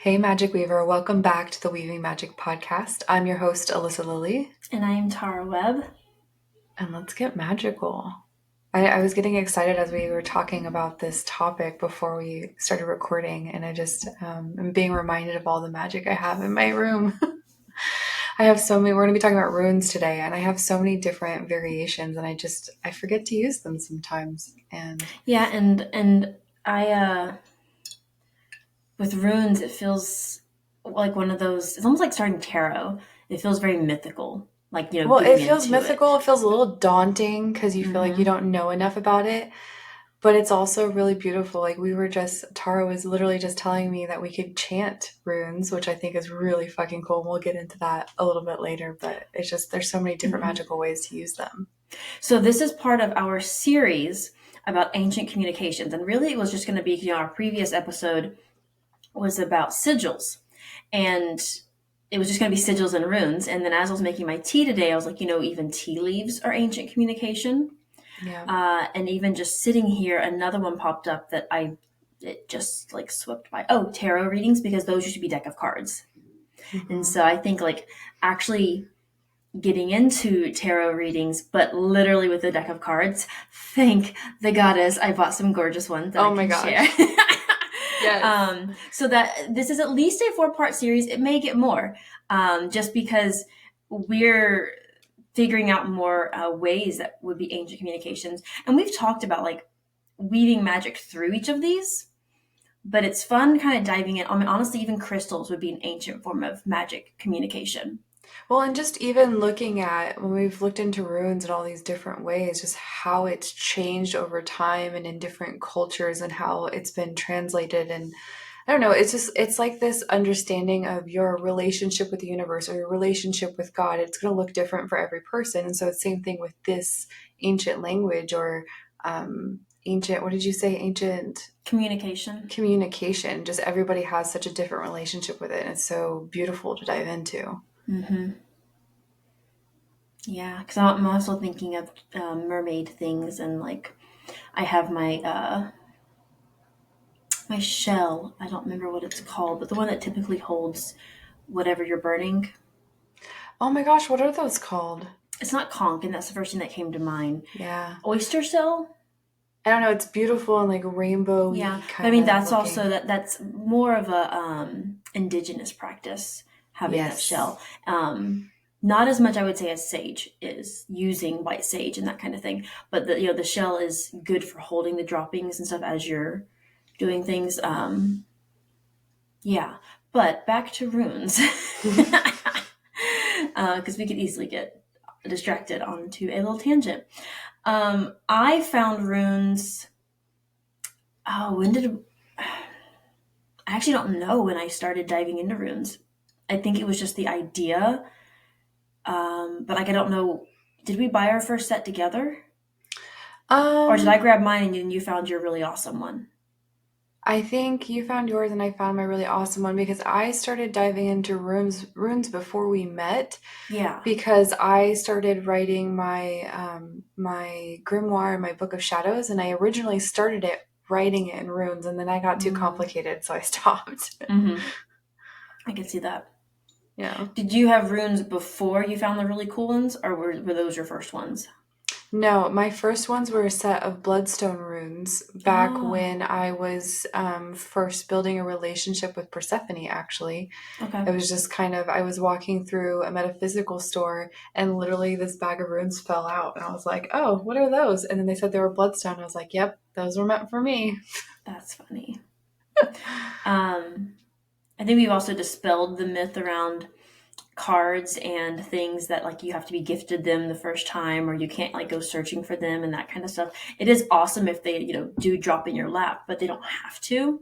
Hey, Magic Weaver. Welcome back to the Weaving Magic podcast. I'm your host, Alyssa Lilly. And I am Tara Webb. And let's get magical. I was getting excited as we were talking about this topic before we started recording, and I just am being reminded of all the magic I have in my room. I have so many. We're going to be talking about runes today, and I have so many different variations, and I forget to use them sometimes. And yeah, and I with runes, it feels like one of those. It's almost like starting tarot. It feels very mythical, like well, it getting feels into mythical. it. It feels a little daunting because you feel like you don't know enough about it. But it's also really beautiful. Like Tara was literally just telling me that we could chant runes, which I think is really fucking cool. We'll get into that a little bit later, but it's just, there's so many different magical ways to use them. So this is part of our series about ancient communications, and really, it was just going to be our previous episode was about sigils, and it was just going to be sigils and runes. And then as I was making my tea today, I was like, even tea leaves are ancient communication. Yeah. And even just sitting here, another one popped up that it just like swept by. Oh, tarot readings, because those used to be deck of cards. And so I think like actually getting into tarot readings, but literally with a deck of cards, thank the goddess I bought some gorgeous ones that Oh I my can gosh. share. Yes. So that this is at least a 4-part series. It may get more, just because we're figuring out more ways that would be ancient communications. And we've talked about like weaving magic through each of these, but it's fun kind of diving in. I mean, honestly, even crystals would be an ancient form of magic communication. Well, and just even looking at when we've looked into runes in all these different ways, just how it's changed over time and in different cultures and how it's been translated. And I don't know, it's like this understanding of your relationship with the universe or your relationship with God. It's going to look different for every person. And so it's the same thing with this ancient language or ancient, what did you say? Ancient communication. Just everybody has such a different relationship with it. And it's so beautiful to dive into. Yeah, because I'm also thinking of mermaid things, and like I have my shell. I don't remember what it's called, but the one that typically holds whatever you're burning. Oh my gosh, what are those called? It's not conch, and that's the first thing that came to mind. Yeah. Oyster shell. I don't know, it's beautiful and like rainbowy Yeah, but I kind mean of that's looking. also that's more of a indigenous practice, having that Yes. shell. Not as much, I would say, as sage is, using white sage and that kind of thing. But the shell is good for holding the droppings and stuff as you're doing things. Yeah, but back to runes, because we could easily get distracted onto a little tangent. I found runes. Oh, when did I actually don't know when I started diving into runes. I think it was just the idea. But like I don't know. Did we buy our first set together? Or did I Um, grab mine and you found your really awesome one? I think you found yours and I found my really awesome one because I started diving into runes before we met Yeah. because I started writing my grimoire, my book of shadows, and I originally started it writing it in runes and then I got too complicated, so I stopped. Mm-hmm. I can see that. Yeah. Did you have runes before you found the really cool ones, or were those your first ones? No, my first ones were a set of bloodstone runes back Oh, when I was first building a relationship with Persephone, actually. okay. It was just kind of, I was walking through a metaphysical store and literally this bag of runes fell out. And I was like, oh, what are those? And then they said they were bloodstone. I was like, yep, those were meant for me. That's funny. Um, I think we've also dispelled the myth around cards and things that like you have to be gifted them the first time, or you can't like go searching for them and that kind of stuff. It is awesome if they do drop in your lap, but they don't have to.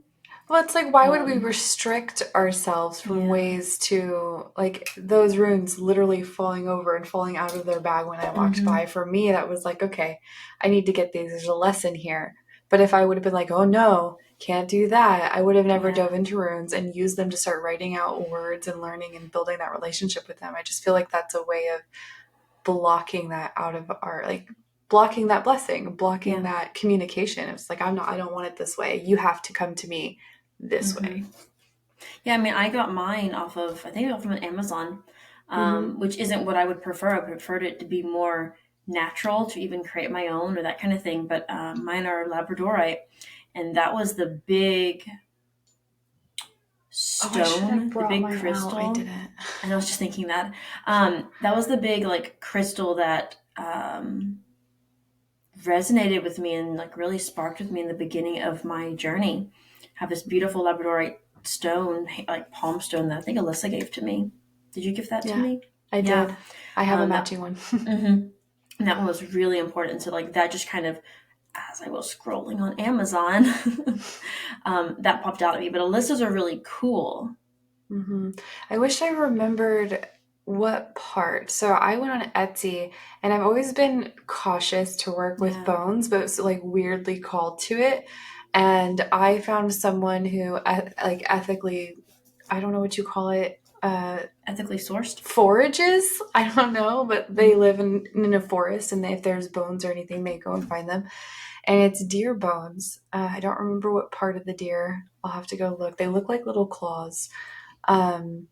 Well, it's like, why would we um restrict ourselves from yeah. ways to, like, those runes literally falling over and falling out of their bag when I walked by? For me, that was like, okay, I need to get these. There's a lesson here. But if I would have been like, oh no, can't do that, I would have never Yeah. dove into runes and used them to start writing out words and learning and building that relationship with them. I just feel like that's a way of blocking that out of our, like, blocking that blessing, blocking Yeah. that communication. It's like, I don't want it this way. You have to come to me this way. Yeah, I mean, I got mine off of, I think I got from Amazon, Mm-hmm. which isn't what I would prefer. I preferred it to be more natural to even create my own or that kind of thing. But mine are Labradorite, and that was the big Oh, I should have stone, the brought big mine out. I crystal. didn't. And I was just thinking that that was the big like crystal that resonated with me and like really sparked with me in the beginning of my journey. I have this beautiful Labradorite stone, like palm stone that I think Alyssa gave to me. Did you give that to Yeah, me? I Yeah. did. I have a That matching one. hmm and that one was really important. So like that just kind of, as I was scrolling on Amazon, that popped out at me. But Alyssa's are really cool. Hmm. I wish I remembered what part. So I went on Etsy, and I've always been cautious to work with Yeah, bones, but it's like weirdly called to it. And I found someone who like ethically, I don't know what you call it, ethically sourced. forages. I don't know, but they live in a forest, and if there's bones or anything, they go and find them. And it's deer bones. I don't remember what part of the deer. I'll have to go look. They look like little claws. Um,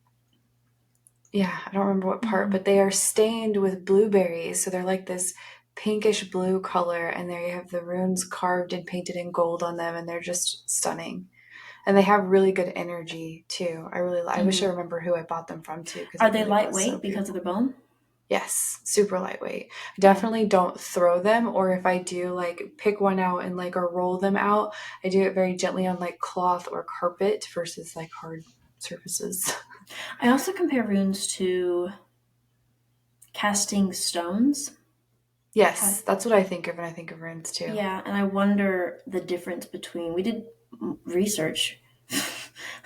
yeah, I don't remember what part, Mm-hmm. but they are stained with blueberries. So they're like this pinkish blue color, and there you have the runes carved and painted in gold on them, and they're just stunning. And they have really good energy too. I wish I Mm-hmm. remember who I bought them from too, because Are it they really was so lightweight because of beautiful. their bone? Yes, super lightweight. Yeah. Definitely don't throw them, or if I do, like pick one out and like or roll them out, I do it very gently on like cloth or carpet versus like hard surfaces. I also compare runes to casting stones. Yes, that's what I think of when I think of runes too. Yeah, and I wonder the difference between. We did research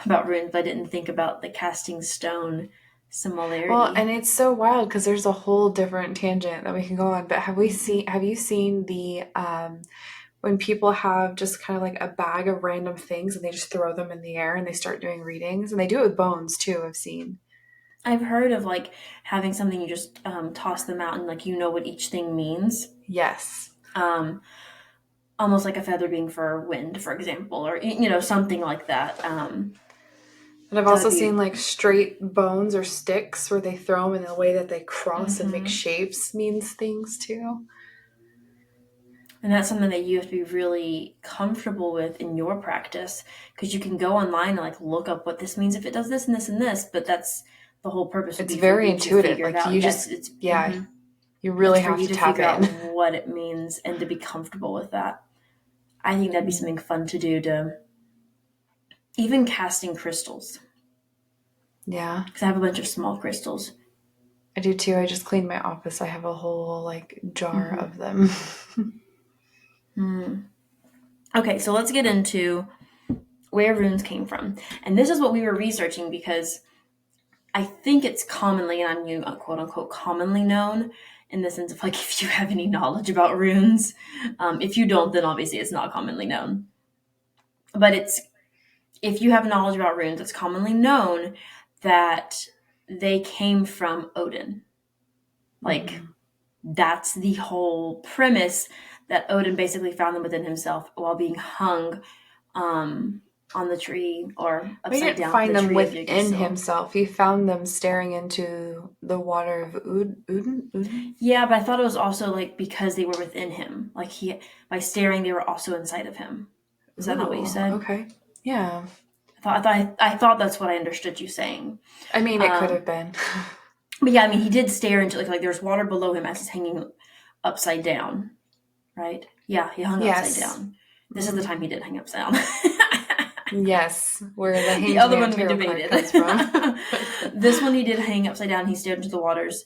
about runes, but I didn't think about the casting stone Well, similarity. and it's so wild because there's a whole different tangent that we can go on. But Hmm. have you seen the when people have just kind of like a bag of random things and they just throw them in the air and they start doing readings, and they do it with bones too, I've seen. I've heard of like having something you just toss them out and like you know what each thing means. Yes. Um, Almost like a feather being for wind, for example, or something like that. And I've That also would seen be. like straight bones or sticks where they throw them, and the way that they cross and make Hmm. shapes means things too. And that's something that you have to be really comfortable with in your practice because you can go online and like look up what this means if it does this and this and this, but that's the whole purpose would It's be for very you to intuitive. figure it Like out. you Yes, just, yeah, you it's really for have you to to tap figure out in. what it means and to be comfortable with that. I think that'd be Mhm. something fun to do to even casting crystals Yeah, because I have a bunch of small crystals. I do too. I just cleaned my office. I have a whole like jar Hmm. of them. Hmm. Okay, so let's get into where runes came from. And this is what we were researching because I think it's commonly, and I'm you quote unquote commonly known in the sense of like if you have any knowledge about runes. If you don't, then obviously it's not commonly known. But it's if you have knowledge about runes, it's commonly known that they came from Odin. Like Mhm. that's the whole premise that Odin basically found them within himself while being hung um, on the tree or But he upside didn't down find the them tree of within Yggdrasil. himself. He found them staring into the water of Uden. Uden? Yeah, but I thought it was also like because they were within him. Like he by staring, they were also inside of him. Is that not what you Ooh, said? okay. Yeah. I thought that's what I understood you saying. I mean, it could Um, have been. but yeah, I mean, he did stare into like there's water below him as he's hanging upside down, right? Yeah, he hung upside Yes. down. This is the Hmm. time he did hang upside down. Yes, where the The Hanged other Man one we tarot card debated. comes from. This one he did hang upside down. He stared into the waters.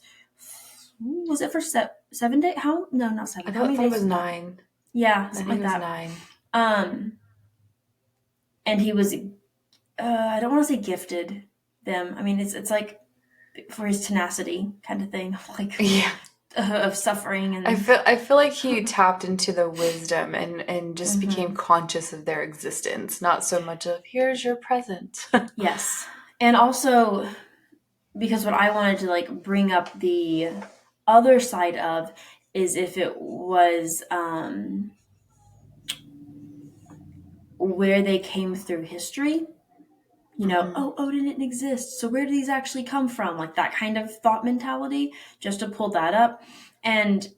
Was it for 7 days? How? No, not I 7. How thought, many thought it days was was that? 9. Yeah, I something think like it was that. 9. Um, and he was I don't want to say gifted them. I mean, it's like for his tenacity kind of thing, like Yeah. of suffering and. I feel like he tapped into the wisdom and just became Hmm. conscious of their existence, not so much of here's your present. Yes, and also because what I wanted to like bring up the other side of is if it was where they came through history Hmm. oh, Odin didn't exist. So where do these actually come from? Like that kind of thought mentality, just to pull that up. And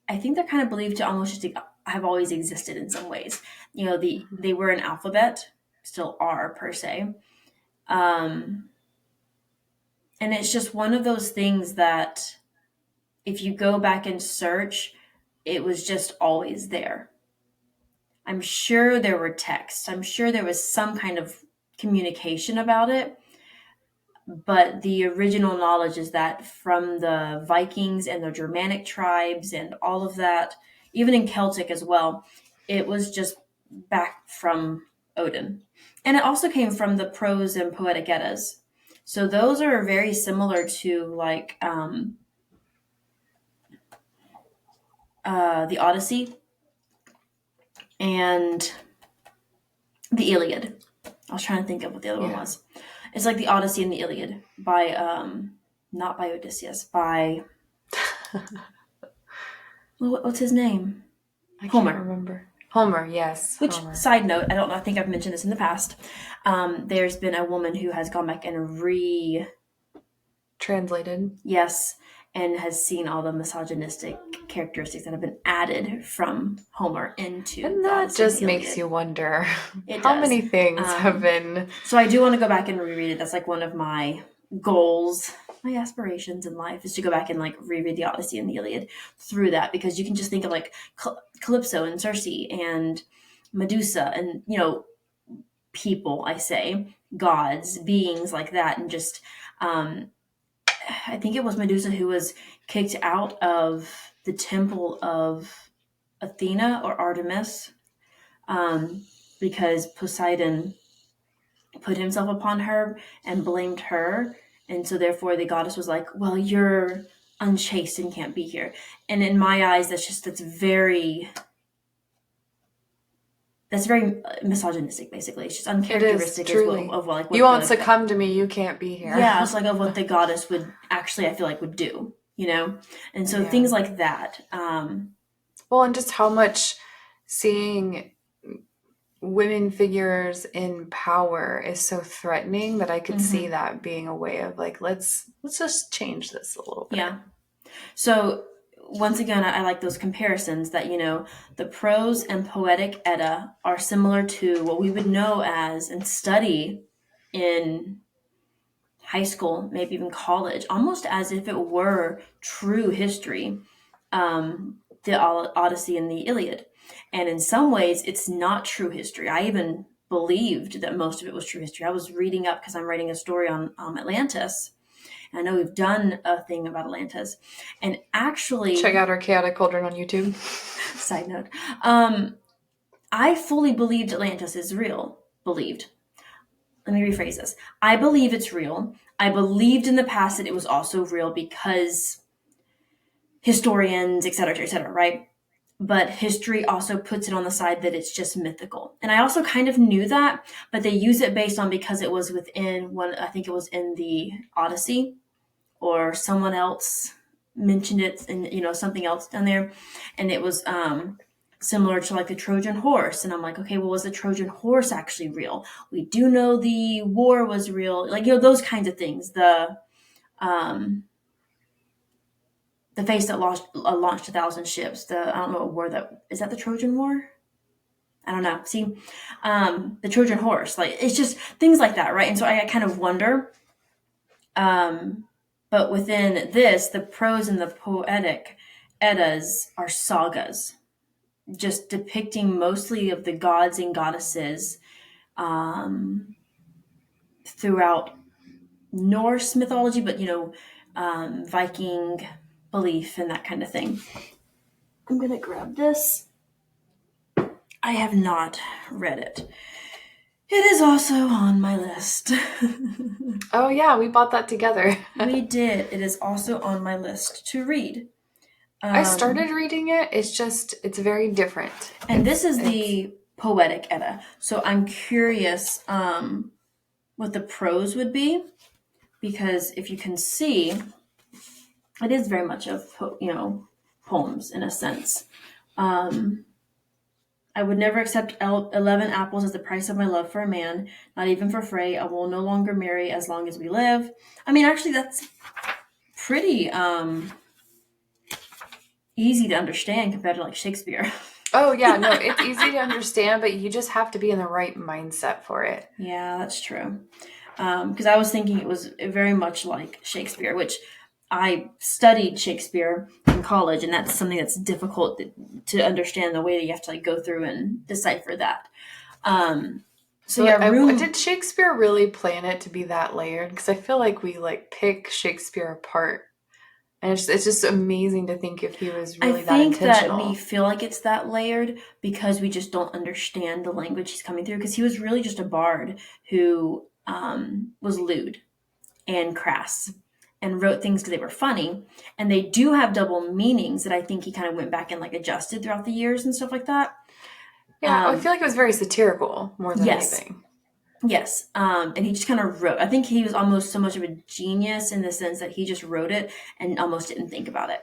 I think they're kind of believed to almost just have always existed in some ways. They were an alphabet, still are per se. Um, and it's just one of those things that if you go back and search, it was just always there. I'm sure there were texts. I'm sure there was some kind of communication about it. But the original knowledge is that from the Vikings and the Germanic tribes and all of that, even in Celtic as well, it was just back from Odin. And it also came from the prose and poetic Eddas. So those are very similar to like the Odyssey and the Iliad. I was trying to think of what the other one Yeah. was. It's like the Odyssey and the Iliad by not by Odysseus, by what's his name? I can't Homer. remember. Homer, yes, Which, Homer. side note, I don't know, I think I've mentioned this in the past. There's been a woman who has gone back and Translated. yes, and has seen all the misogynistic characteristics that have been added from Homer into And the that Odyssey and the just makes Iliad. you wonder It how does. many things have Um, been. so I do want to go back and reread it. That's like one of my goals, my aspirations in life is to go back and like reread the Odyssey and the Iliad through that, because you can just think of like Calypso and Circe and Medusa and people, I say, gods, beings like that, and just um, I think it was Medusa who was kicked out of the temple of Athena or Artemis, um, because Poseidon put himself upon her and blamed her. And so therefore the goddess was like, well, you're unchaste and can't be here. And in my eyes, that's very misogynistic, basically. It's just It is uncharacteristic as well truly. of like You what won't the succumb to me, you can't be here. yeah, it's like of what the goddess would actually, I feel like, would do. And so Yeah. things like that. Well, and just how much seeing women figures in power is so threatening that I could see Mhm. that being a way of like, let's just change this a little bit. Yeah. So once again, I like those comparisons that, the prose and poetic Edda are similar to what we would know as and study in high school, maybe even college, almost as if it were true history, the Odyssey and the Iliad. And in some ways, it's not true history. I even believed that most of it was true history. I was reading up because I'm writing a story on Atlantis. And I know we've done a thing about Atlantis. And Check actually, out our chaotic cauldron on YouTube. side note, I fully believed Atlantis is real. Believed. Let me rephrase this. I believe it's real. I believed in the past that it was also real because historians, et cetera, right? But history also puts it on the side that it's just mythical. And I also kind of knew that, but they use it based on because it was within one, I think it was in the Odyssey, or someone else mentioned it in, something else down there. And it was similar to like the Trojan horse. And I'm like, okay, well, was the Trojan horse actually real? We do know the war was real. Like, those kinds of things. Um, the face that launched 1,000 ships. I don't know what war that is. That the Trojan War? I don't know. See, the Trojan horse. Like, it's just things like that, right? And so I kind of wonder. Um, but within this, the prose and the poetic Eddas are sagas, just depicting mostly of the gods and goddesses um, throughout Norse mythology, but Viking belief and that kind of thing. I'm gonna grab this. I have not read it. It is also on my list. Oh yeah, we bought that together. We did. It is also on my list to read. I Um, started reading it. It's very different. and this is It's the poetic Edda. So I'm curious what the prose would be, because if you can see, it is very much of poems in a sense. Um, I would never accept 11 apples as the price of my love for a man, not even for Frey. I will no longer marry as long as we live. I mean, actually, that's pretty easy to understand compared to like Shakespeare. Oh, yeah, no, it's easy to understand, but you just have to be in the right mindset for it. Yeah, that's true. Because I was thinking it was very much like Shakespeare, which I studied Shakespeare in college, and that's something that's difficult to understand, the way that you have to like go through and decipher that. So yeah, But Rune. did Shakespeare really plan it to be that layered? Because I feel like we like pick Shakespeare apart, and it's just amazing to think if he was I really that think that we intentional. feel like it's that layered because we just don't understand the language he's coming through. Because he was really just a bard who was lewd and crass and wrote things because they were funny, and they do have double meanings that I think he kind of went back and like adjusted throughout the years and stuff like that. Yeah, I Um, feel like it was very satirical more than yes, anything. yes, and he just kind of wrote. I think he was almost so much of a genius in the sense that he just wrote it and almost didn't think about it.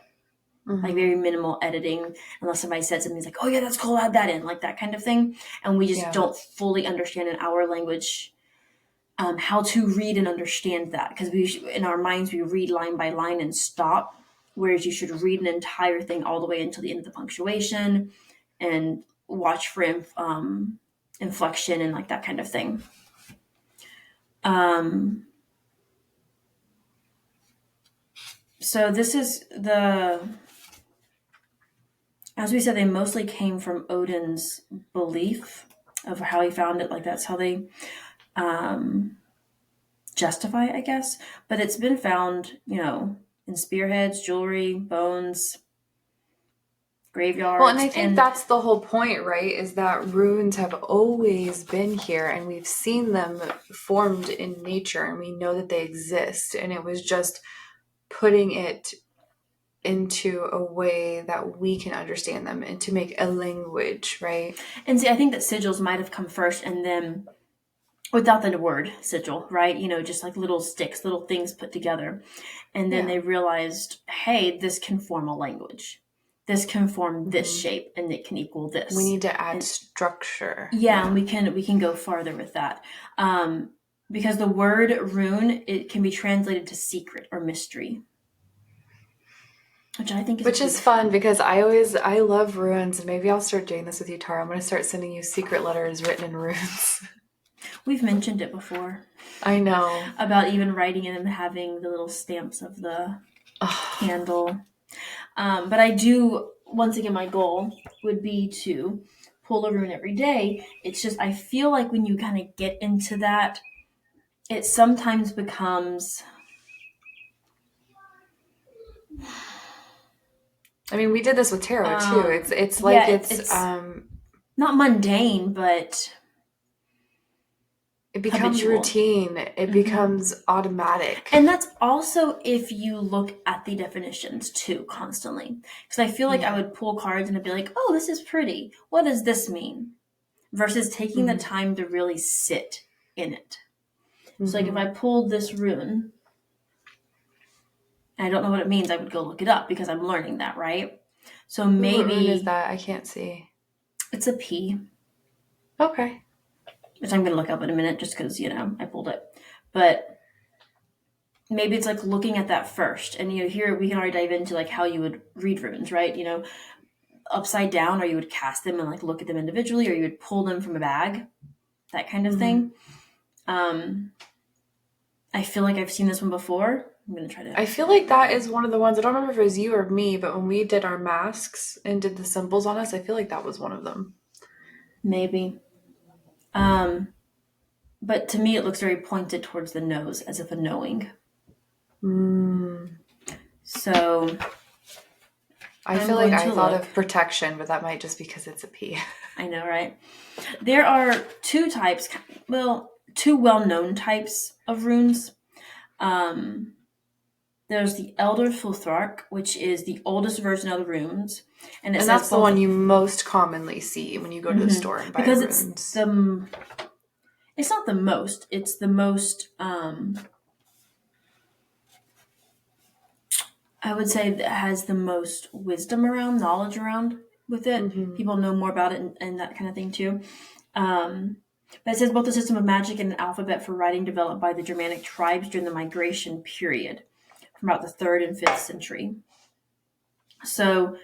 Like Hmm. very minimal editing, unless somebody said something, he's like, "Oh yeah, that's cool, add that in," like that kind of thing. And we just Yeah. don't fully understand in our language how to read and understand that, because in our minds we read line by line and stop, whereas you should read an entire thing all the way until the end of the punctuation and watch for inflection and like that kind of thing. Um, so this is as we said, they mostly came from Odin's belief of how he found it. Like that's how they um, justify it, I guess. But it's been found, in spearheads, jewelry, bones, Well, and graveyards, I think and that's the whole point, right? Is that runes have always been here and we've seen them formed in nature and we know that they exist. And it was just putting it into a way that we can understand them and to make a language, right? see, I think that sigils might have come first, and then without the word sigil, right? Just like little sticks, little things put together, and then Yeah. they realized, hey, this can form a language. This can form this Hmm. shape, and it can equal We this. need to add And structure. yeah, and Yeah. we can go farther with that. Because the word rune, it can be translated to secret or mystery, which I think is Which is beautiful. fun because I love runes and maybe I'll start doing this with you, Tara. I'm gonna start sending you secret letters written in runes. We've mentioned it before I know. about even writing it and having the little stamps of the Oh, candle. But I do, once again, my goal would be to pull a rune every day. It's just, I feel like when you kind of get into that, it sometimes becomes, I mean, we did this with tarot too. It's like yeah, it's um not mundane, but it becomes habitual. routine. It Hmm. becomes automatic. And that's also if you look at the definitions too constantly. Because I feel like I Yeah. would pull cards and I'd be like, oh, this is pretty. What does this mean? Versus taking the Hmm. time to really sit in it. So, like, if I Hmm. pulled this rune and I don't know what it means, I would go look it up because I'm learning that, right? So Ooh, what rune is maybe that? I can't see. it's a P, Okay. which I'm going to look up in a minute just because, I pulled it. But maybe it's like looking at that first. And, here we can already dive into like how you would read runes, right? Upside down, or you would cast them and like look at them individually, or you would pull them from a bag, that kind of Hmm. thing. Um, I feel like I've seen this one before. I'm going to try to I feel find like it real that is quick. one of the ones. I don't remember if it was you or me, but when we did our masks and did the symbols on us, I feel like that was one of them. Maybe. Um, but to me, it looks very pointed towards the nose, as if a knowing. Mm. So I I'm feel like going I to thought look. of protection, but that might just because it's a P. I know, right? There are two types, well, two well known types of runes. Um, there's the Elder Futhark, which is the oldest version of the runes, and it And says that's the both. one you most commonly see when you go to the store and buy Because it's runes. the it's not the most, it's the most I would say that has the most wisdom around, knowledge around. with it. Mm-hmm. People know more about it and that kind of thing too. But it says both the system of magic and an alphabet for writing developed by the Germanic tribes during the migration period from about the 3rd and 5th century. So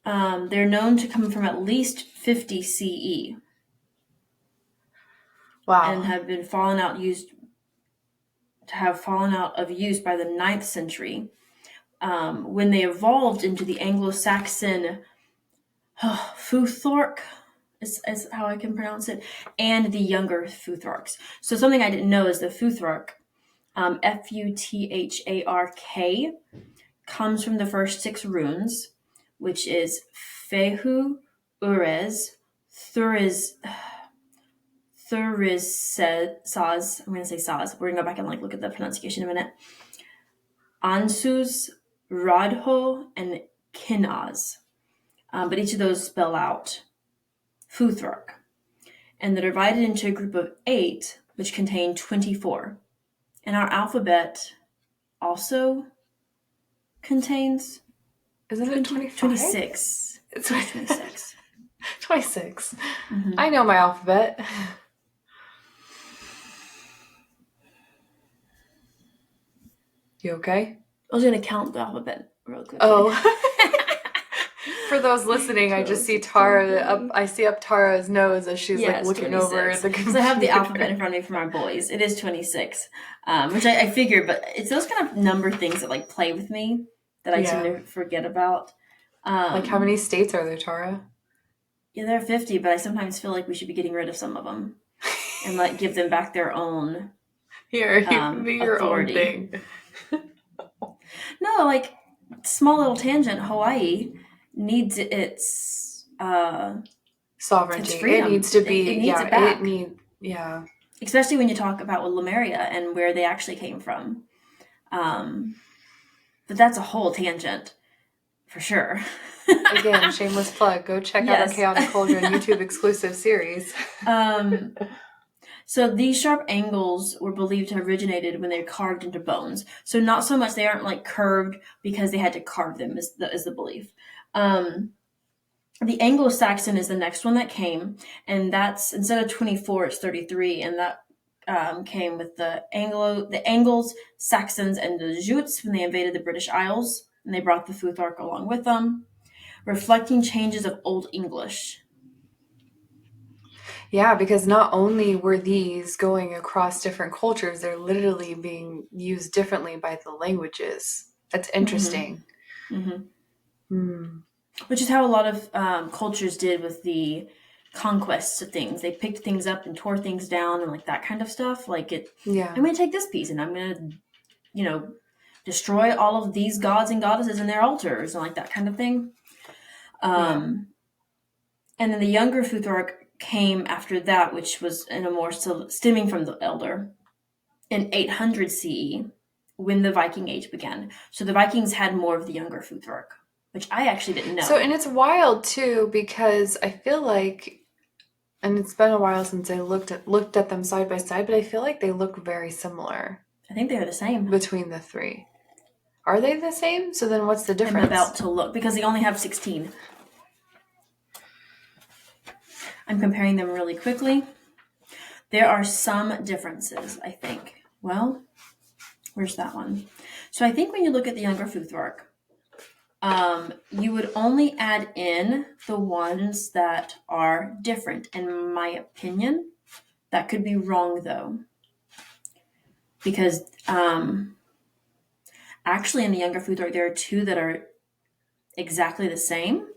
they're known to come from at least 50 CE and Wow. have been fallen out of use by the 9th century, when they evolved into the Anglo-Saxon Futhark, is how I can pronounce it, and the younger Futharks. So something I didn't know is the Futhark, Futhark, comes from the first 6 runes, which is Fehu, Urez, Thuriz, Saz. I'm going to say Saz. We're going to go back and look at the pronunciation in a minute. Ansuz, Radho, and Kinaz. But each of those spell out Futhark. And they're divided into a group of 8, which contain 24. And our alphabet also contains Isn't it 25? 26. It's 26. 26. Mm-hmm. I know my alphabet. You okay? I was going to count the alphabet real quickly. Oh. For those listening, I just see Tara I see up Tara's nose as she's looking 26. over the computer. So I have the alphabet in front of me for my boys. It is 26, which I figured, but it's those kind of number things that play with me that I tend to forget about. How many states are there, Tara? Yeah, there are 50, but I sometimes feel like we should be getting rid of some of them and give them back their own. Here, you can be your authority. own thing. No, small little tangent. Hawaii needs its sovereignty. Its freedom. It needs to be. It needs it back. Especially when you talk about with Lemuria and where they actually came from. But that's a whole tangent, for sure. Again, shameless plug. Go check out our Chaotic Cauldron YouTube exclusive series. So these sharp angles were believed to have originated when they were carved into bones. So not so much they aren't curved because they had to carve them is the belief. The Anglo-Saxon is the next one that came, and that's instead of 24, it's 33, and that came with the Angles, Saxons, and the Jutes when they invaded the British Isles, and they brought the Futhark along with them, reflecting changes of Old English. Yeah, because not only were these going across different cultures, they're literally being used differently by the languages. That's interesting. Mm-hmm. Which is how a lot of cultures did with the conquests of things. They picked things up and tore things down and that kind of stuff. I'm going to take this piece and I'm going to, destroy all of these gods and goddesses and their altars and that kind of thing. And then the younger Futhark came after that, which was in a more stemming from the elder in 800 CE when the Viking Age began. So the Vikings had more of the younger Futhark, which I actually didn't know. So, and it's wild too, because I feel like, and it's been a while since I looked at them side by side, but I feel like they look very similar. I think they're the same. Between the 3. Are they the same? So then what's the difference? I'm about to look, because they only have 16. I'm comparing them really quickly. There are some differences, I think. Well, where's that one? So I think when you look at the younger Futhark, you would only add in the ones that are different, in my opinion. That could be wrong, though. Because actually in the younger Futhark, there are 2 that are exactly the same.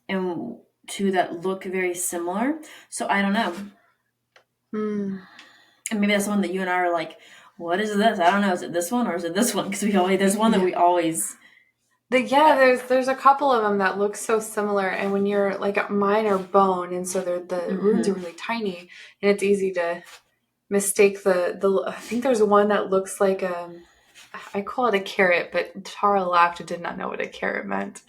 And 2 that look very similar. So I don't know. And maybe that's the one that you and I are like, what is this? I don't know. Is it this one or is it this one? Because there's one that we always. There's a couple of them that look so similar, and when you're mine are bone, and so the runes are really tiny, and it's easy to mistake the. I think there's one that looks like I call it a carrot, but Tara laughed and did not know what a carrot meant.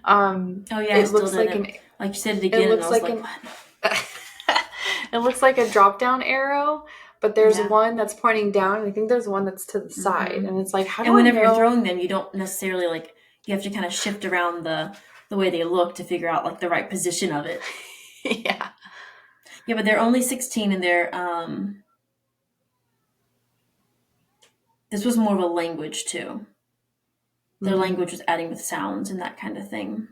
It looks like you said it again. It looks like what? It looks like a drop down arrow, but there's one that's pointing down, and I think there's one that's to the side, and it's how do I know? And whenever you're throwing them, you don't necessarily You have to kind of shift around the way they look to figure out like the right position of it. Yeah. Yeah, but they're only 16 and they're this was more of a language too. Their Mm. language was adding with sounds and that kind of thing.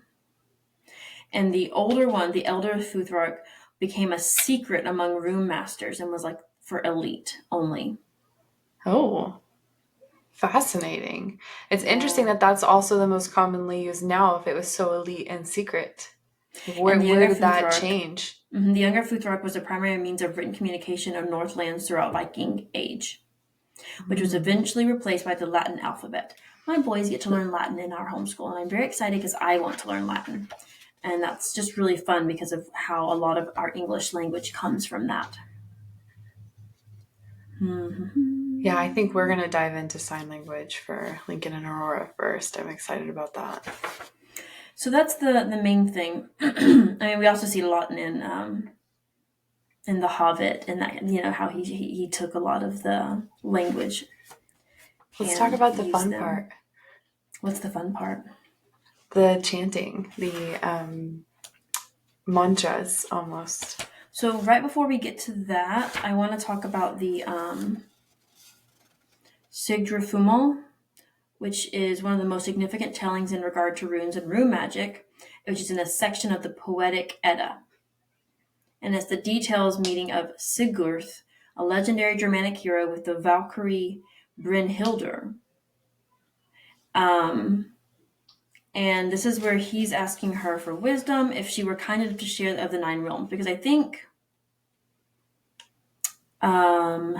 And the older one, the Elder Futhark, became a secret among rune masters and was like for elite only. Oh, fascinating. It's interesting Yeah. that that's also the most commonly used now if it was so elite and secret. And Where did that change? The younger Futhark was the primary means of written communication of Northlands throughout Viking Age, which was Mm. eventually replaced by the Latin alphabet. My boys get to learn Latin in our homeschool, and I'm very excited because I want to learn Latin. And that's just really fun because of how a lot of our English language comes from that. Yeah, I think we're Mm-hmm. going to dive into sign language for Lincoln and Aurora first. I'm excited about that. So that's the main thing. I mean, we also see a lot in the Hobbit, and that how he took a lot of the language Let's talk and about the used fun them. part. What's the fun part? The chanting, the mantras almost. So right before we get to that, I want to talk about the Sigdrifumol, which is one of the most significant tellings in regard to runes and rune magic, which is in a section of the Poetic Edda. And it's the details meeting of Sigurd, a legendary Germanic hero with the Valkyrie Brynhildr. Um, and this is where he's asking her for wisdom if she were kind enough to share of the nine realms, because I think um,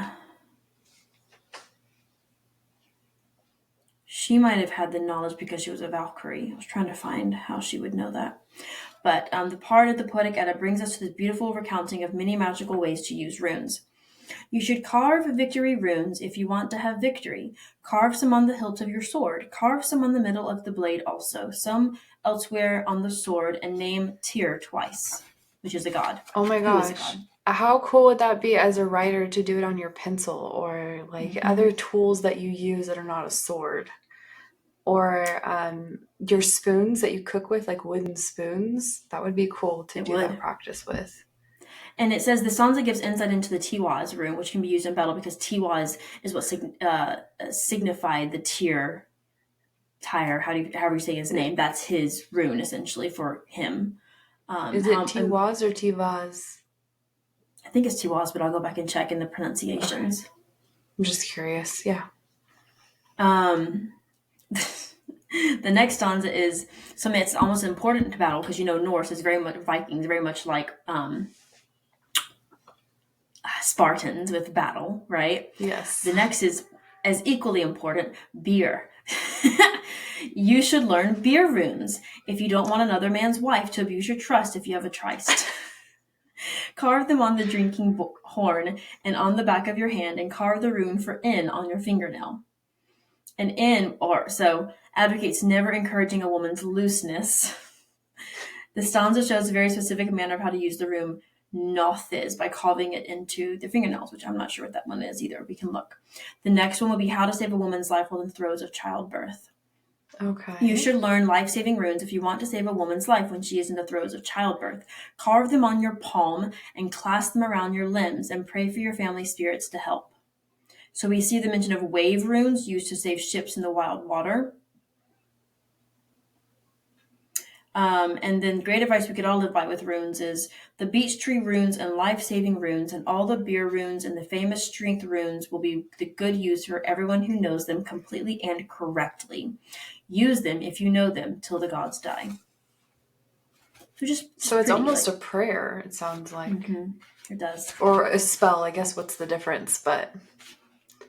she might have had the knowledge because she was a Valkyrie. I was trying to find how she would know that. But the part of the Poetic Edda brings us to this beautiful recounting of many magical ways to use runes. You should carve victory runes if you want to have victory. Carve some on the hilt of your sword. Carve some on the middle of the blade also. Some elsewhere on the sword, and name Tyr twice, which is a god. Oh my Who is a gosh. god. How cool would that be as a writer to do it on your pencil or like Mm-hmm. other tools that you use that are not a sword? Or your spoons that you cook with, like wooden spoons. That would be cool to It do that would. practice with. And it says the stanza gives insight into the Tiwaz rune, which can be used in battle because Tiwaz is what signified the Tyr. However you say his name, that's his rune essentially for him. Is it Tiwaz or Tivaz? I think it's Tiwaz, but I'll go back and check in the Okay. pronunciations. I'm just curious. Yeah. Um, the next stanza is something that's almost important to battle because Norse is very much Vikings, very much like Spartans with battle, right? Yes. The next is as equally important, beer. You should learn beer runes if you don't want another man's wife to abuse your trust if you have a tryst. Carve them on the drinking horn and on the back of your hand, and carve the rune for in on your fingernail. An in, or so, advocates never encouraging a woman's looseness. The stanza shows a very specific manner of how to use the rune Nothiz by carving it into the fingernails, which I'm not sure what that one is either. We can look. The next one will be how to save a woman's life while in the throes of childbirth. You Okay. should learn life-saving runes if you want to save a woman's life when she is in the throes of childbirth. Carve them on your palm and clasp them around your limbs and pray for your family spirits to help. So we see the mention of wave runes used to save ships in the wild water. And then great advice we could all live by with runes is the beech tree runes and life-saving runes and all the beer runes and the famous strength runes will be the good use for everyone who knows them completely and correctly. Use them if you know them till the gods die. So So just it's pretty almost a like. prayer, it sounds like. It does. Or a spell, I guess what's the difference, but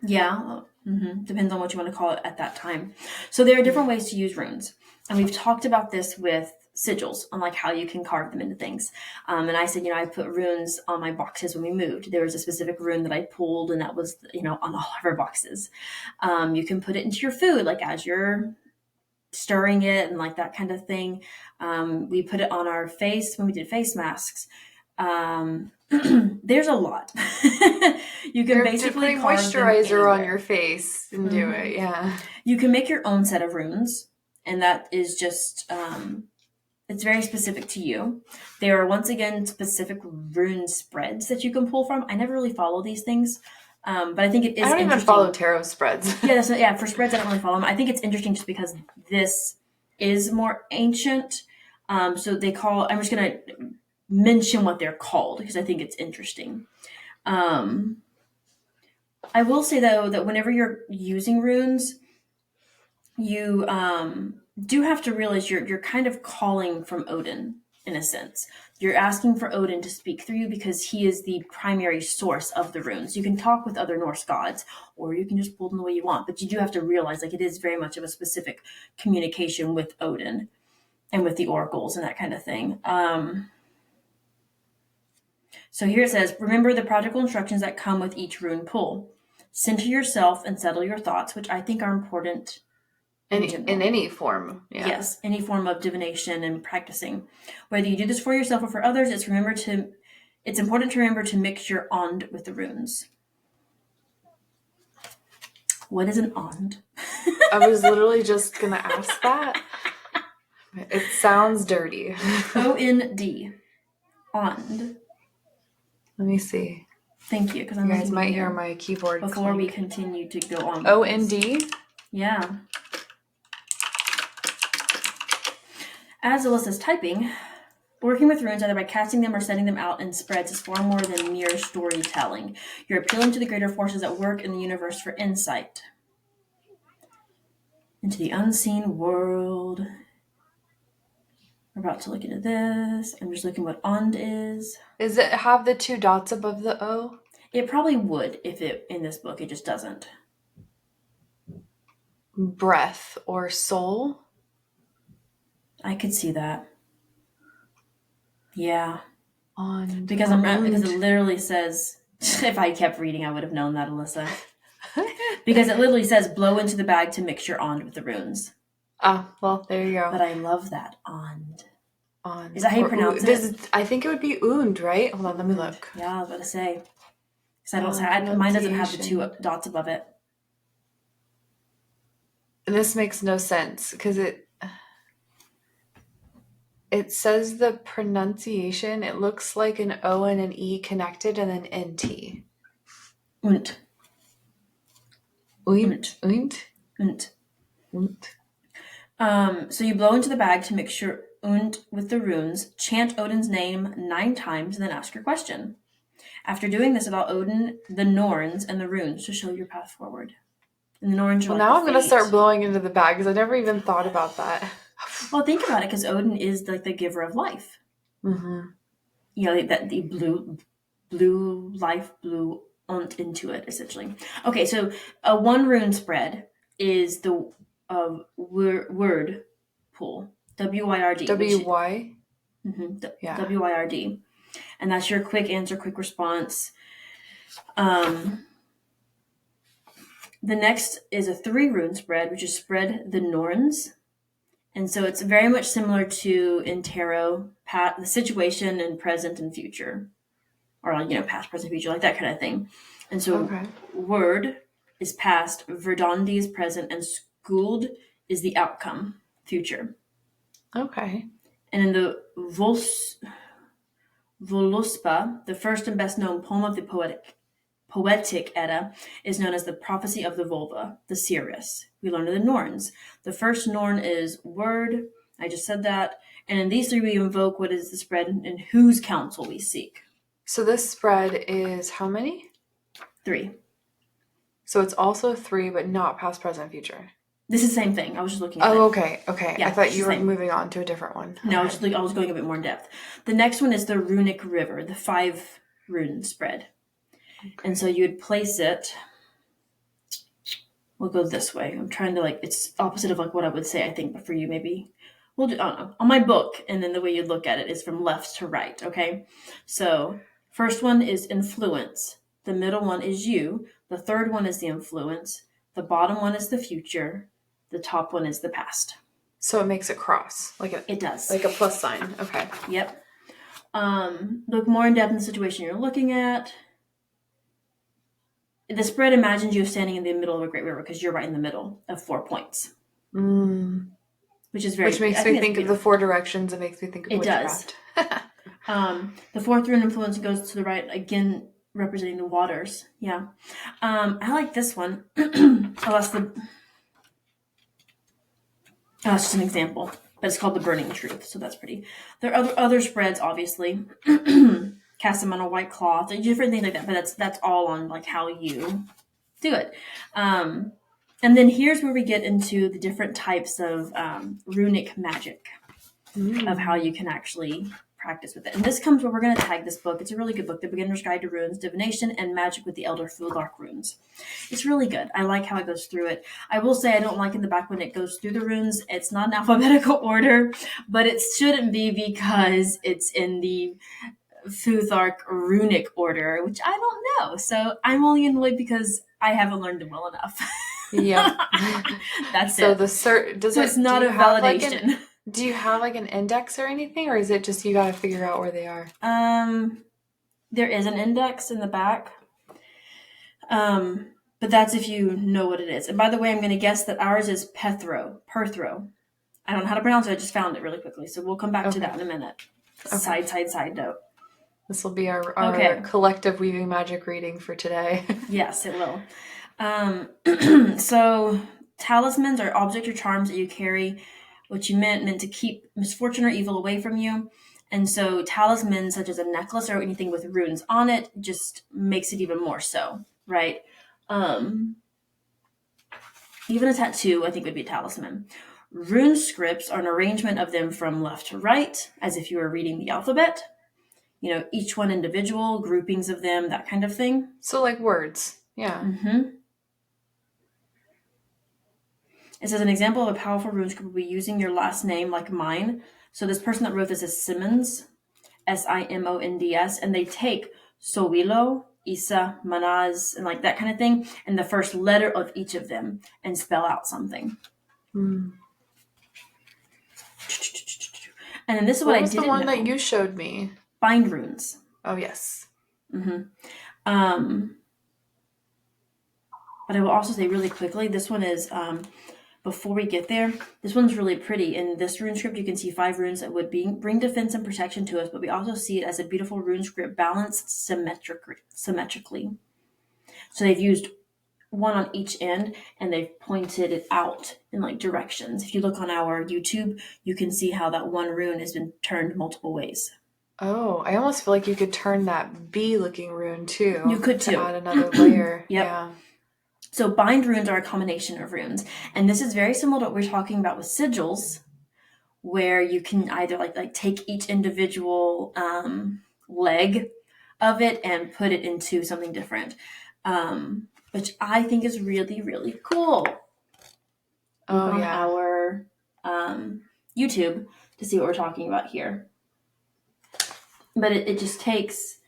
Yeah. Depends on what you want to call it at that time. So there are different ways to use runes. And we've talked about this with sigils on like how you can carve them into things. And I said, I put runes on my boxes when we moved. There was a specific rune that I pulled and that was, on all of our boxes. You can put it into your food, like as you're stirring it and like that kind of thing. We put it on our face when we did face masks. There's a lot. You can you're basically putting carve them moisturizer on your anywhere. face and do it, yeah. You can make your own set of runes And that is just, it's very specific to you. There are, once again, specific rune spreads that you can pull from. I never really follow these things, but I think it I is don't even follow interesting. tarot spreads. Yeah, for spreads, I don't really follow them. I think it's interesting just because this is more ancient. So they call, I'm just going to mention what they're called because I think it's interesting. Um, I will say, though, that whenever you're using runes, you do have to realize you're kind of calling from Odin in a sense. You're asking for Odin to speak through you because he is the primary source of the runes. You can talk with other Norse gods, or you can just pull them the way you want, but you do have to realize like it is very much of a specific communication with Odin and with the oracles and that kind of thing. So here it says, remember the practical instructions that come with each rune pull. Center yourself and settle your thoughts, which I think are important In any form. Yeah. Yes, any form of divination and practicing. Whether you do this for yourself or for others, it's important to remember to mix your ond with the runes. What is an ond? I was literally just going to ask that. It sounds dirty. O-N-D. Ond. Let me see. Thank you, because I'm You guys looking might here hear my keyboard before we clink. continue to go on. O-N-D? Yeah. As Alyssa's typing, working with runes either by casting them or setting them out in spreads is far more than mere storytelling. You're appealing to the greater forces at work in the universe for insight into the unseen world. We're about to look into this. I'm just looking what ond is. Does it have the 2 dots above the O? It probably would if it in this book. It just doesn't. Breath or soul? I could see that. Yeah. On Because it literally says, if I kept reading, I would have known that, Alyssa. Because it literally says, blow into the bag to mix your ond with the runes. Ah, well, there you go. But I love that ond. On. Is that how you pronounce it? I think it would be und, right? Hold on, let me look. Yeah, I was about to say. Because mine doesn't have the 2 dots above it. This makes no sense because it says the pronunciation. It looks like an O and an E connected and then NT. Und. Unt. So you blow into the bag to mix your und with the runes, chant Odin's name 9 times, and then ask your question. After doing this, allow Odin, the Norns, and the runes to show your path forward. And the Norns are now I'm going to start blowing into the bag because I never even thought about that. Well, think about it, because Odin is like the giver of life. Mm-hmm. You know, that the blue life, blue unt into it, essentially. Okay, so a 1 rune spread is the word pool. W-Y-R-D. W-Y? Yeah. W-Y-R-D. And that's your quick answer, quick response. The next is a 3 rune spread, which is spread the Norns. And so it's very much similar to in tarot, the situation and present and future. Or, past, present, future, like that kind of thing. And so word is past, verdandi is present, and skuld is the outcome, future. Okay. And in the Voluspa, the first and best known poem of the Poetic Edda, is known as the Prophecy of the Volva, the Sirius. We learned of the Norns. The first Norn is word. I just said that. And in these 3, we invoke what is the spread and whose counsel we seek. So this spread is how many? 3. So it's also 3, but not past, present, future. This is the same thing. I was just looking at it. Oh, okay. Yeah, I thought you were moving on to a different one. No, I was going a bit more in depth. The next one is the Runic River, the 5 rune spread. Okay. And so you would place it. We'll go this way. I'm trying to it's opposite of what I would say, I think, but for you maybe. We'll do, I don't know, on my book, and then the way you'd look at it is from left to right, okay? So first one is influence. The middle one is you. The third one is the influence. The bottom one is the future. The top one is the past. So it makes a cross. It does. Like a plus sign. Okay. Yep. Look more in depth in the situation you're looking at. The spread imagines you standing in the middle of a great river because you're right in the middle of 4 points. which is Which I makes think me it's think of the beautiful. four directions. It makes me think of It does. witchcraft. The fourth rune influence goes to the right, again representing the waters. Yeah. I like this one. That's just an example, but it's called the Burning Truth, so that's pretty. There are other spreads, obviously. Cast them on a white cloth, different things like that, but that's all on like how you do it. And then here's where we get into the different types of runic magic, of how you can actually practice with it. And this comes where we're going to tag this book. It's a really good book, The Beginner's Guide to Runes, Divination, and Magic with the Elder Fulark Runes. It's really good. I like how it goes through it. I will say I don't like in the back when it goes through the runes. It's not in alphabetical order, but it shouldn't be because it's in the Futhark runic order, which I don't know. So I'm only annoyed because I haven't learned them well enough. Yep. That's so it. the does So it it's not do a you have like validation. do you have like an index or anything, or is it just you got to figure out where they are? There is an index in the back. But that's if you know what it is. And by the way, I'm going to guess that ours is Perthro. I don't know how to pronounce it. I just found it really quickly. So we'll come back to that in a minute. Okay. Side note. This will be our collective weaving magic reading for today. Yes, it will. So talismans are objects or charms that you carry, which you meant to keep misfortune or evil away from you. And so talismans such as a necklace or anything with runes on it just makes it even more so, right? Even a tattoo, I think, would be a talisman. Rune scripts are an arrangement of them from left to right, as if you were reading the alphabet. Each one individual, groupings of them, that kind of thing. So like words. Yeah. Mm-hmm. It says an example of a powerful rune script would be using your last name like mine. So this person that wrote this is Simmons, Simonds, and they take Sowilo, Isa, Manaz, and like that kind of thing, and the first letter of each of them and spell out something. Mm. And then this is what I didn't know. What was the one that you showed me? Bind runes. Oh, yes. Mm-hmm. But I will also say really quickly, this one is, before we get there, this one's really pretty. In this rune script, you can see 5 runes that would bring defense and protection to us, but we also see it as a beautiful rune script balanced symmetrically. So they've used one on each end, and they've pointed it out in like directions. If you look on our YouTube, you can see how that one rune has been turned multiple ways. Oh, I almost feel like you could turn that bee-looking rune too. You could too. To add another layer. Yep. Yeah. So bind runes are a combination of runes, and this is very similar to what we're talking about with sigils, where you can either like take each individual leg of it and put it into something different, which I think is really, really cool. Look on our YouTube to see what we're talking about here. But it just takes...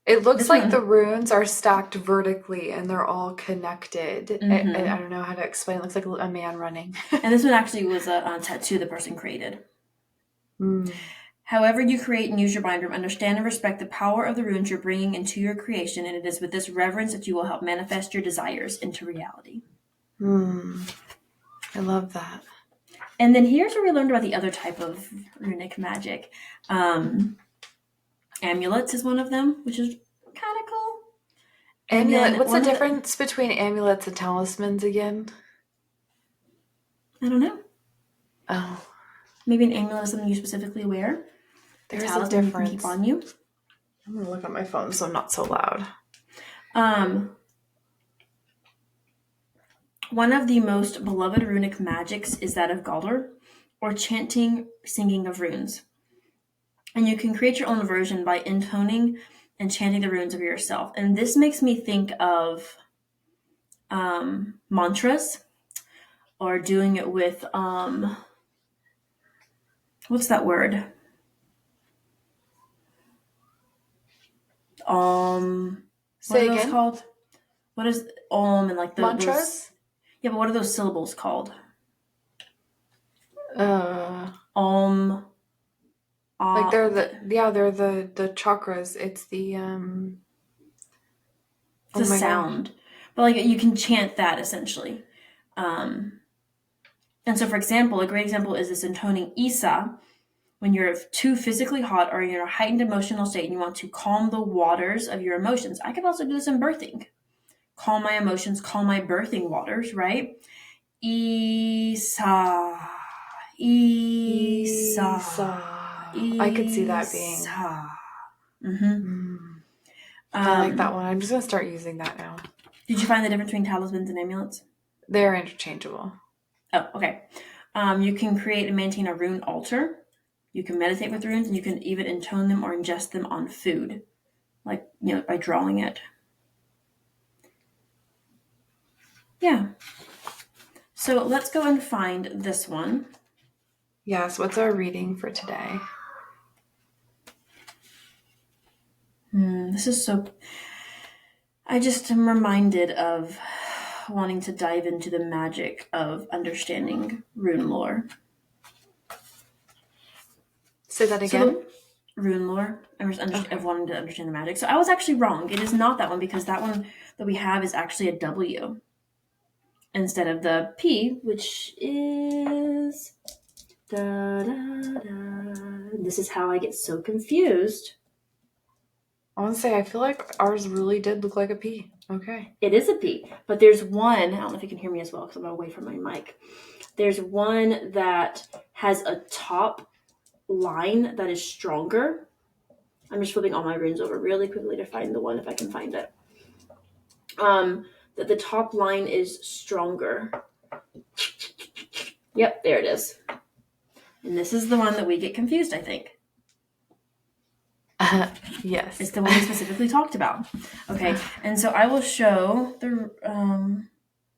It looks like the runes are stacked vertically and they're all connected. Mm-hmm. I don't know how to explain. It looks like a man running. And this one actually was a tattoo the person created. Mm. However you create and use your bind rune, understand and respect the power of the runes you're bringing into your creation, and it is with this reverence that you will help manifest your desires into reality. I love that. And then here's where we learned about the other type of runic magic. Amulets is one of them, which is kind of cool. Amulet. What's the difference between amulets and talismans again? I don't know. Oh. Maybe an amulet is something you specifically wear. There's a difference. You can keep on you. I'm going to look at my phone so I'm not so loud. One of the most beloved runic magics is that of Galdr, or chanting, singing of runes. And you can create your own version by intoning and chanting the runes of yourself. And this makes me think of mantras, or doing it with, what's that word? Say what are again? Those called? What is and like the mantras? Yeah, but what are those syllables called? Like they're the chakras. It's the sound. But like you can chant that essentially. And And so, for example, a great example is this intoning Isa when you're too physically hot or you're in a heightened emotional state and you want to calm the waters of your emotions. I could also do this in birthing. Calm my emotions, calm my birthing waters, right? Isa, Isa, Isa. I could see that being. Isa. Mm-hmm. I like that one. I'm just going to start using that now. Did you find the difference between talismans and amulets? They're interchangeable. Oh, okay. You can create and maintain a rune altar. You can meditate with runes, and you can even intone them or ingest them on food, like, by drawing it. Yeah. So let's go and find this one. Yes, what's our reading for today? This is so... I just am reminded of wanting to dive into the magic of understanding rune lore. Say that again? Rune lore. Of wanting to understand the magic. So I was actually wrong. It is not that one, because that one that we have is actually a W instead of the P, which is... Da, da, da. This is how I get so confused. I want to say, I feel like ours really did look like a P. Okay. It is a P, but there's one, I don't know if you can hear me as well because I'm away from my mic. There's one that has a top line that is stronger. I'm just flipping all my runes over really quickly to find the one if I can find it. That the top line is stronger. Yep, there it is. And this is the one that we get confused, I think. Yes. It's the one we specifically talked about. Okay, and so I will show the...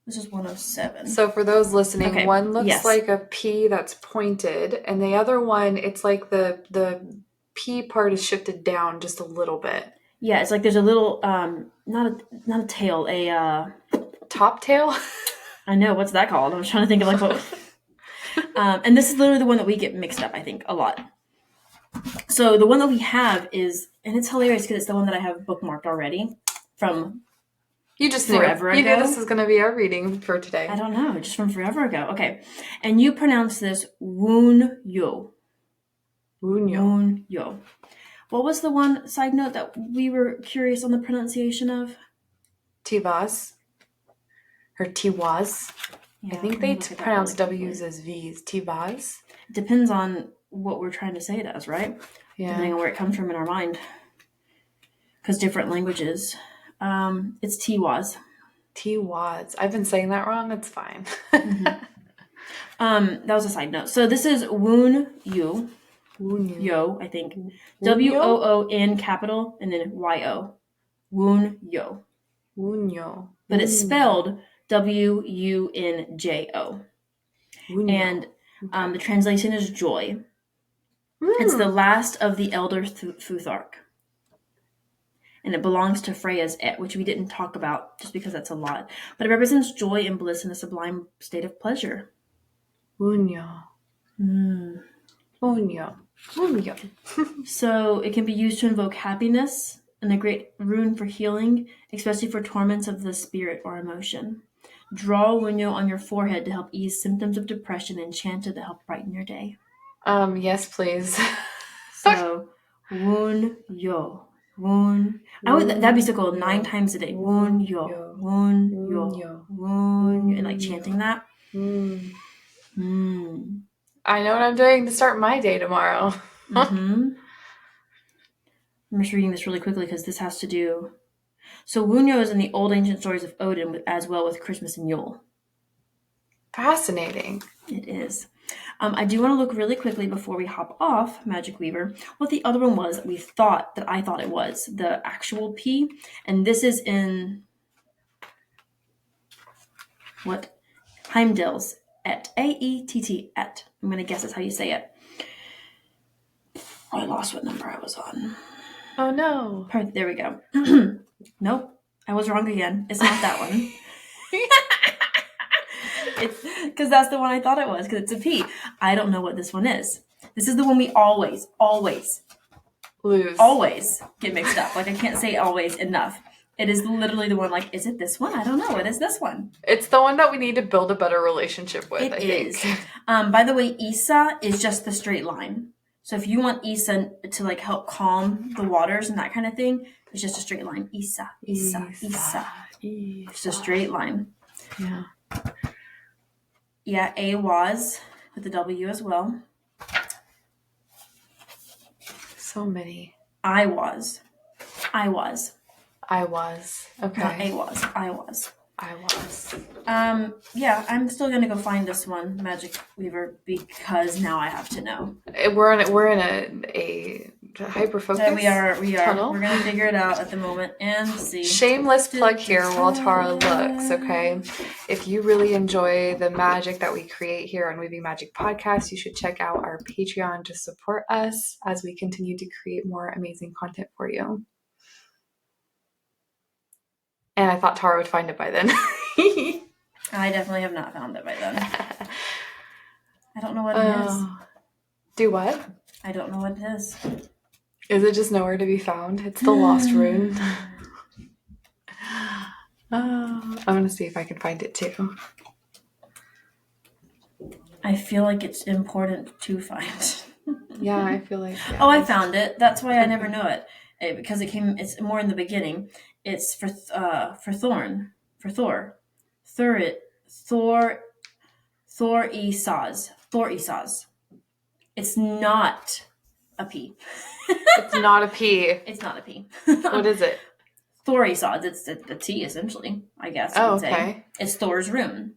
this is 107. So for those listening, okay. One looks like a P that's pointed, and the other one, it's like the P part is shifted down just a little bit. Yeah, it's like there's a little, not a tail, a... Top tail? I know, what's that called? I was trying to think of like what... and this is literally the one that we get mixed up, I think, a lot. So the one that we have is, and it's hilarious because it's the one that I have bookmarked already from forever ago. You knew this is going to be our reading for today. I don't know, just from forever ago. Okay, and you pronounce this Wun-yo. Wun-yo. Wun-yo. What was the one side note that we were curious on the pronunciation of? Tivas. Or Tiwas. Yeah, I think they pronounce W's as V's. Tivas. It depends on what we're trying to say it as, right? Yeah. Depending on where it comes from in our mind. Because different languages. It's Tiwas. Tiwas. I've been saying that wrong. It's fine. Mm-hmm. That was a side note. So this is Wun-yo. Yo, I think. W-O-O-N capital and then Y-O. Wun-yo. Wun-yo. But it's spelled W-U-N-J-O. And the translation is joy. It's the last of the elder Futhark. And it belongs to Freya's Et, which we didn't talk about just because that's a lot. But it represents joy and bliss in a sublime state of pleasure. Wun-yo. Wun-yo. Wun-yo. So it can be used to invoke happiness and a great rune for healing, especially for torments of the spirit or emotion. Draw Wun-yo on your forehead to help ease symptoms of depression and chant it to help brighten your day. Yes, please. So, Wun-yo. That'd be so cool. 9 times a day. Wun-yo. Wun-yo. Wun-yo. And like chanting that. I know what I'm doing to start my day tomorrow. I'm just reading this really quickly because this has to do... So Wun-yo is in the old ancient stories of Odin as well with Christmas and Yule. Fascinating. It is. I do want to look really quickly before we hop off Magic Weaver what the other one was that I thought it was. The actual P. And this is in... What? Heimdall's Et. A-E-T-T. Et. I'm going to guess that's how you say it. Oh, I lost what number I was on. Oh, no. There we go. Nope. I was wrong again. It's not that one. It's because that's the one I thought it was, because it's a P. I don't know what this one is. This is the one we always lose. Always get mixed up. Like I can't say always enough. It is literally the one, like, is it this one? I don't know. What is this one? It's the one that we need to build a better relationship with, I think. By the way, Isa is just the straight line. So if you want Isa to like help calm the waters and that kind of thing, it's just a straight line. Isa. It's a straight line. Yeah. Yeah, A was with the W as well. So many. I was. Okay. Not A was. I was. Yeah, I'm still gonna go find this one, Magic Weaver, because now I have to know. We're in a hyper focus. So we are. Tunnel. We're gonna figure it out at the moment and see. Shameless plug here while Tara looks. Okay, if you really enjoy the magic that we create here on Weaving Magic Podcast, you should check out our Patreon to support us as we continue to create more amazing content for you. And I thought Tara would find it by then. I definitely have not found it by then. I don't know what it is. Do what? I don't know what it is. Is it just nowhere to be found? It's the lost rune. I'm going to see if I can find it too. I feel like it's important to find. Yeah, I feel like... Yeah, I found it. That's why I never know it. Because it's more in the beginning. It's for Thorn. For Thor. Thor Esaz. It's not a P. It's not a P. It's not a P. What is it? Thor Esaz. It's the T, essentially, I guess. Oh, okay. It's Thor's rune.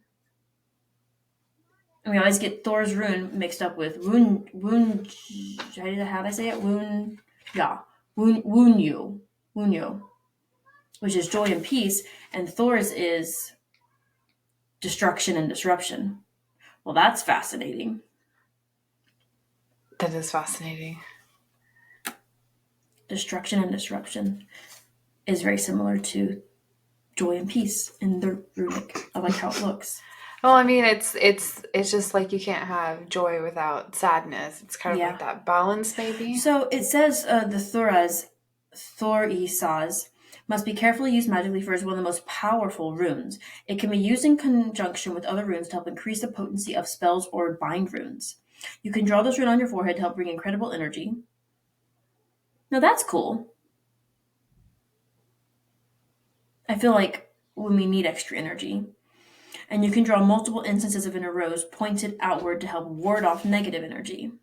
And we always get Thor's rune mixed up with Woon. How do I say it? Woon. Yeah. Woonyu, which is joy and peace, and Thor's is destruction and disruption. Well, that's fascinating. That is fascinating. Destruction and disruption is very similar to joy and peace in the runic. I like how it looks. Well, I mean, it's just like you can't have joy without sadness. It's kind of like that balance, maybe. So it says the Thor Esaz, must be carefully used magically for as one of the most powerful runes. It can be used in conjunction with other runes to help increase the potency of spells or bind runes. You can draw this rune on your forehead to help bring incredible energy. Now that's cool. I feel like when we need extra energy. And you can draw multiple instances of in a rose pointed outward to help ward off negative energy.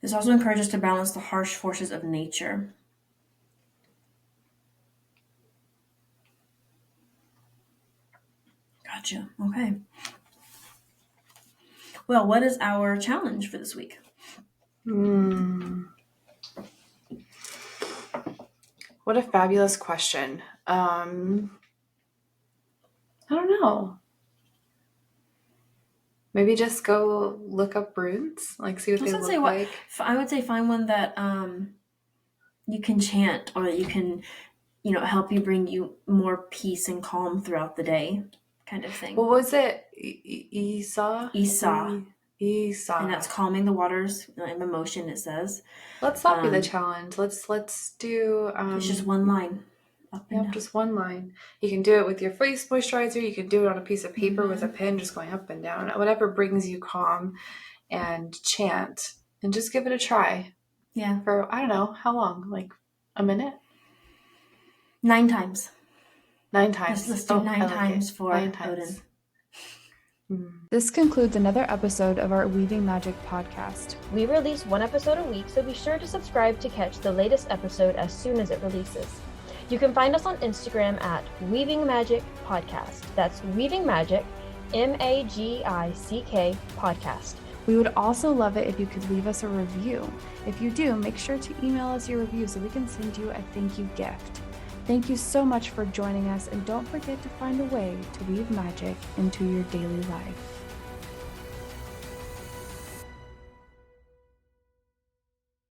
This also encourages to balance the harsh forces of nature. Gotcha. Okay. Well, what is our challenge for this week? What a fabulous question. I don't know. Maybe just go look up runes, like see what they look like. I would say find one that you can chant, or that you can, help you bring you more peace and calm throughout the day, kind of thing. What was it? Isa. And that's calming the waters and emotion, it says. Let's not be the challenge. Let's do... it's just one line. Just one line. You can do it with your face moisturizer. You can do it on a piece of paper with a pen, just going up and down. Whatever brings you calm, and chant. And just give it a try. Yeah. For, I don't know, how long? Like a minute? 9 times. 9 times. Let's do 9 times for 9 times. Odin. This concludes another episode of our Weaving Magic podcast. We release 1 episode a week, so be sure to subscribe to catch the latest episode as soon as it releases. You can find us on Instagram at Weaving Magick Podcast. That's Weaving Magick, Magick Podcast. We would also love it if you could leave us a review. If you do, make sure to email us your review so we can send you a thank you gift. Thank you so much for joining us, and don't forget to find a way to weave magic into your daily life.